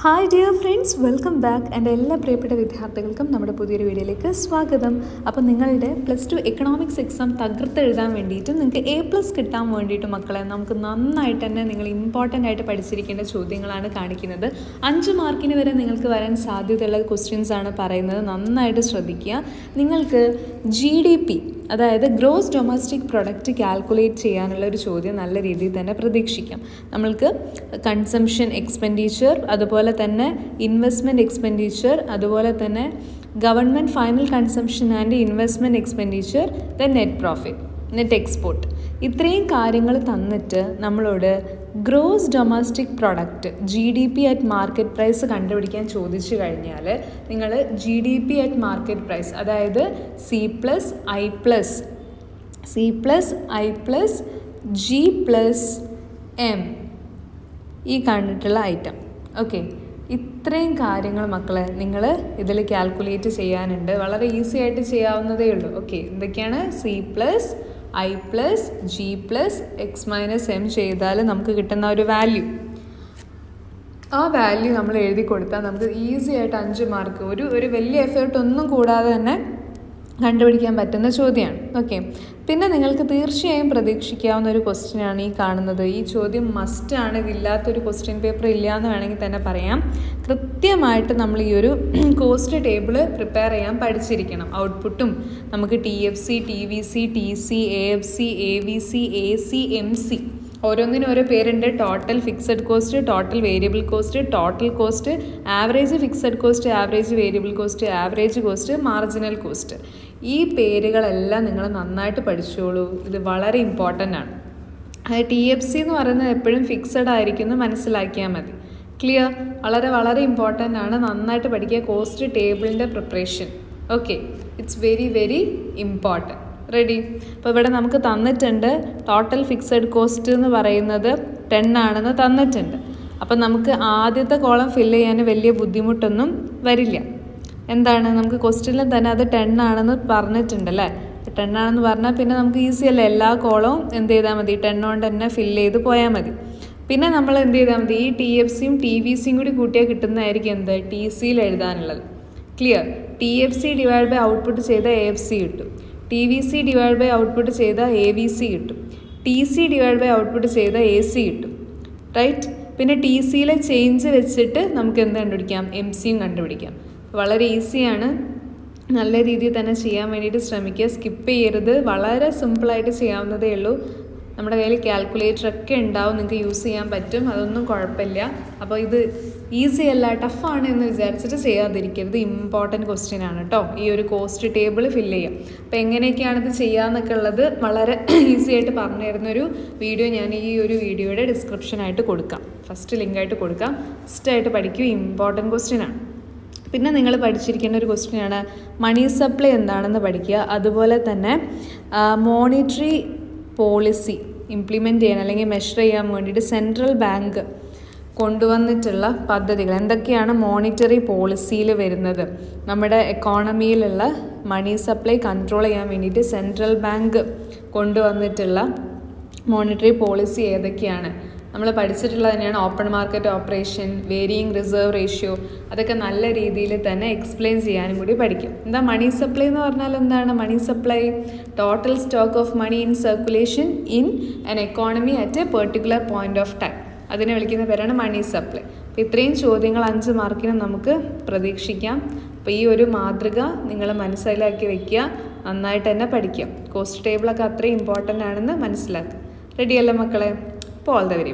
Hi dear friends, welcome back. എൻ്റെ എല്ലാ പ്രിയപ്പെട്ട വിദ്യാർത്ഥികൾക്കും നമ്മുടെ പുതിയൊരു വീഡിയോയിലേക്ക് സ്വാഗതം. അപ്പോൾ നിങ്ങളുടെ +2 എക്കണോമിക്സ് എക്സാം തകർത്തെഴുതാൻ വേണ്ടിയിട്ടും നിങ്ങൾക്ക് A+ കിട്ടാൻ വേണ്ടിയിട്ടും മക്കളെ നമുക്ക് നന്നായിട്ട് തന്നെ നിങ്ങൾ ഇമ്പോർട്ടൻ്റ് ആയിട്ട് പഠിച്ചിരിക്കേണ്ട ചോദ്യങ്ങളാണ് കാണിക്കുന്നത്. 5 മാർക്കിന് വരെ നിങ്ങൾക്ക് വരാൻ സാധ്യതയുള്ള ക്വസ്റ്റ്യൻസ് ആണ് പറയുന്നത്. നന്നായിട്ട് ശ്രദ്ധിക്കുക. നിങ്ങൾക്ക് GDP അതായത് ഗ്രോസ് ഡൊമസ്റ്റിക് പ്രൊഡക്റ്റ് കാൽക്കുലേറ്റ് ചെയ്യാനുള്ള ഒരു ചോദ്യം നല്ല രീതിയിൽ തന്നെ പ്രതീക്ഷിക്കാം. നമ്മൾക്ക് കൺസംഷൻ എക്സ്പെൻഡിച്ചർ, അതുപോലെ തന്നെ ഇൻവെസ്റ്റ്മെൻറ്റ് എക്സ്പെൻഡിച്ചർ, അതുപോലെ തന്നെ government final consumption and investment expenditure, then net profit, net export, ഇത്രയും കാര്യങ്ങൾ തന്നിട്ട് നമ്മളോട് gross domestic product GDP at market price കണ്ടുപിടിക്കാൻ ചോദിച്ചു കഴിഞ്ഞാൽ നിങ്ങൾ GDP അറ്റ് മാർക്കറ്റ് പ്രൈസ് അതായത് C+I+G+M ഈ കണ്ടിട്ടുള്ള ഐറ്റം. ഓക്കെ, ഇത്രയും കാര്യങ്ങൾ മക്കളെ നിങ്ങൾ ഇതിൽ കാൽക്കുലേറ്റ് ചെയ്യാനുണ്ട്. വളരെ ഈസി ആയിട്ട് ചെയ്യാവുന്നതേ ഉള്ളൂ. ഓക്കെ, എന്തൊക്കെയാണ്? C+I+G+X-M ചെയ്താൽ നമുക്ക് കിട്ടുന്ന ഒരു വാല്യൂ, ആ വാല്യൂ നമ്മൾ എഴുതി കൊടുത്താൽ നമുക്ക് ഈസി ആയിട്ട് 5 മാർക്ക് ഒരു വലിയ എഫേർട്ട് ഒന്നും കൂടാതെ തന്നെ കണ്ടുപിടിക്കാൻ പറ്റുന്ന ചോദ്യമാണ്. ഓക്കെ, പിന്നെ നിങ്ങൾക്ക് തീർച്ചയായും പ്രതീക്ഷിക്കാവുന്ന ഒരു ക്വസ്റ്റ്യനാണ് ഈ കാണുന്നത്. ഈ ചോദ്യം മസ്റ്റാണ്. ഇതില്ലാത്തൊരു ക്വസ്റ്റ്യൻ പേപ്പർ ഇല്ല എന്ന് വേണമെങ്കിൽ തന്നെ പറയാം. കൃത്യമായിട്ട് നമ്മൾ ഈ ഒരു കോസ്റ്റ് ടേബിൾ പ്രിപ്പയർ ചെയ്യാൻ പഠിച്ചിരിക്കണം. ഔട്ട്പുട്ടും നമുക്ക് TFC, TVC, TC, AFC, AVC, AC, MC ഓരോന്നിനും ഓരോ പേരുണ്ട്. Total fixed cost, total variable cost, total cost, average fixed cost, average variable cost, average cost, marginal cost. ഈ പേരുകളെല്ലാം നിങ്ങൾ നന്നായിട്ട് പഠിച്ചോളൂ. ഇത് വളരെ ഇമ്പോർട്ടൻ്റ് ആണ്. TFC എന്ന് പറയുന്നത് എപ്പോഴും ഫിക്സഡ് ആയിരിക്കും, മനസ്സിലാക്കിയാൽ മതി. ക്ലിയർ? വളരെ വളരെ ഇമ്പോർട്ടൻ്റ് ആണ്. നന്നായിട്ട് പഠിക്കുക. കോസ്റ്റ് ടേബിളിൻ്റെ preparation. Okay, it's very very important. Ready? അപ്പോൾ ഇവിടെ നമുക്ക് തന്നിട്ടുണ്ട് ടോട്ടൽ ഫിക്സഡ് കോസ്റ്റ് എന്ന് പറയുന്നത് 10 ആണെന്ന് തന്നിട്ടുണ്ട്. അപ്പം നമുക്ക് ആദ്യത്തെ കോളം ഫില്ല് ചെയ്യാൻ വലിയ ബുദ്ധിമുട്ടൊന്നും വരില്ല. എന്താണ്, നമുക്ക് ക്വസ്റ്റ്യനിൽ തന്നെ അത് 10 ആണെന്ന് പറഞ്ഞിട്ടുണ്ടല്ലേ. 10 ആണെന്ന് പറഞ്ഞാൽ പിന്നെ നമുക്ക് ഈസി അല്ലേ, എല്ലാ കോളവും എന്ത് ചെയ്താൽ മതി, 10 കൊണ്ട് തന്നെ ഫില്ല് ചെയ്ത് പോയാൽ മതി. പിന്നെ നമ്മൾ എന്ത് ചെയ്താൽ മതി, ഈ TFCയും TVCയും കൂടി കൂട്ടിയാൽ കിട്ടുന്നതായിരിക്കും എന്ത്, TCയിൽ എഴുതാനുള്ളത്. Clear? TFC divide by output ചെയ്ത AFC കിട്ടും. TVC ഡിവൈഡ് ബൈ ഔട്ട്പുട്ട് ചെയ്ത AVC കിട്ടും. TC ഡിവൈഡ് ബൈ ഔട്ട്പുട്ട് ചെയ്ത AC കിട്ടും. റൈറ്റ്? പിന്നെ TCയിലെ ചേഞ്ച് വെച്ചിട്ട് നമുക്ക് എന്ത് കണ്ടുപിടിക്കാം, MCയും കണ്ടുപിടിക്കാം. വളരെ ഈസിയാണ്. നല്ല രീതിയിൽ തന്നെ ചെയ്യാൻ വേണ്ടിയിട്ട് ശ്രമിക്കുക. സ്കിപ്പ് ചെയ്യരുത്. വളരെ സിമ്പിളായിട്ട് ചെയ്യാവുന്നതേ ഉള്ളൂ. നമ്മുടെ കയ്യിൽ കാൽക്കുലേറ്ററൊക്കെ ഉണ്ടാവും, നിങ്ങൾക്ക് യൂസ് ചെയ്യാൻ പറ്റും. അതൊന്നും കുഴപ്പമില്ല. അപ്പോൾ ഇത് ഈസി അല്ല, ടഫാണ് എന്ന് വിചാരിച്ചിട്ട് ചെയ്യാതിരിക്കരുത്. ഇമ്പോർട്ടൻറ്റ് ക്വസ്റ്റ്യൻ ആണ് കേട്ടോ. ഈ ഒരു കോസ്റ്റ് ടേബിൾ ഫില്ല് ചെയ്യാം. അപ്പോൾ എങ്ങനെയൊക്കെയാണ് ഇത് ചെയ്യാമെന്നൊക്കെ ഉള്ളത് വളരെ ഈസി ആയിട്ട് പറഞ്ഞു തരുന്നൊരു വീഡിയോ ഞാൻ ഈ ഒരു വീഡിയോയുടെ ഡിസ്ക്രിപ്ഷനായിട്ട് കൊടുക്കാം. ഫസ്റ്റ് ലിങ്കായിട്ട് കൊടുക്കാം. ഫസ്റ്റായിട്ട് പഠിക്കൂ. ഇമ്പോർട്ടൻറ്റ് ക്വസ്റ്റ്യൻ ആണ്. പിന്നെ നിങ്ങൾ പഠിച്ചിരിക്കേണ്ട ഒരു ക്വസ്റ്റ്യനാണ് മണി സപ്ലൈ എന്താണെന്ന് പഠിക്കുക. അതുപോലെ തന്നെ മോണിറ്ററി പോളിസി ഇംപ്ലിമെൻറ്റ് ചെയ്യാൻ അല്ലെങ്കിൽ മെഷർ ചെയ്യാൻ വേണ്ടിയിട്ട് സെൻട്രൽ ബാങ്ക് കൊണ്ടുവന്നിട്ടുള്ള പദ്ധതികൾ എന്തൊക്കെയാണ് മോണിറ്ററി പോളിസിയിൽ വരുന്നത്, നമ്മുടെ എക്കോണമിയിലുള്ള മണി സപ്ലൈ കൺട്രോൾ ചെയ്യാൻ വേണ്ടിയിട്ട് സെൻട്രൽ ബാങ്ക് കൊണ്ടുവന്നിട്ടുള്ള മോണിറ്ററി പോളിസി ഏതൊക്കെയാണ് നമ്മൾ പഠിച്ചിട്ടുള്ളത് തന്നെയാണ്. Open market operation, varying reserve ratio, അതൊക്കെ നല്ല രീതിയിൽ തന്നെ എക്സ്പ്ലെയിൻ ചെയ്യാനും കൂടി പഠിക്കും. എന്താ മണി സപ്ലൈ എന്ന് പറഞ്ഞാൽ എന്താണ്? Money supply total stock of money in circulation in an economy at a particular point of time. അതിനെ വിളിക്കുന്ന പേരാണ് മണി സപ്ലൈ. അപ്പോൾ ഇത്രയും ചോദ്യങ്ങൾ 5 മാർക്കിന് നമുക്ക് പ്രതീക്ഷിക്കാം. അപ്പോൾ ഈ ഒരു മാതൃക നിങ്ങൾ മനസ്സിലാക്കി വയ്ക്കുക. നന്നായിട്ട് തന്നെ പഠിക്കുക. കോസ്റ്റ് ടേബിളൊക്കെ അത്രയും ഇമ്പോർട്ടൻ്റ് ആണെന്ന് മനസ്സിലാക്കുക. റെഡിയല്ലേ മക്കളെ? അപ്പോൾ ഓൾ ദ വെരി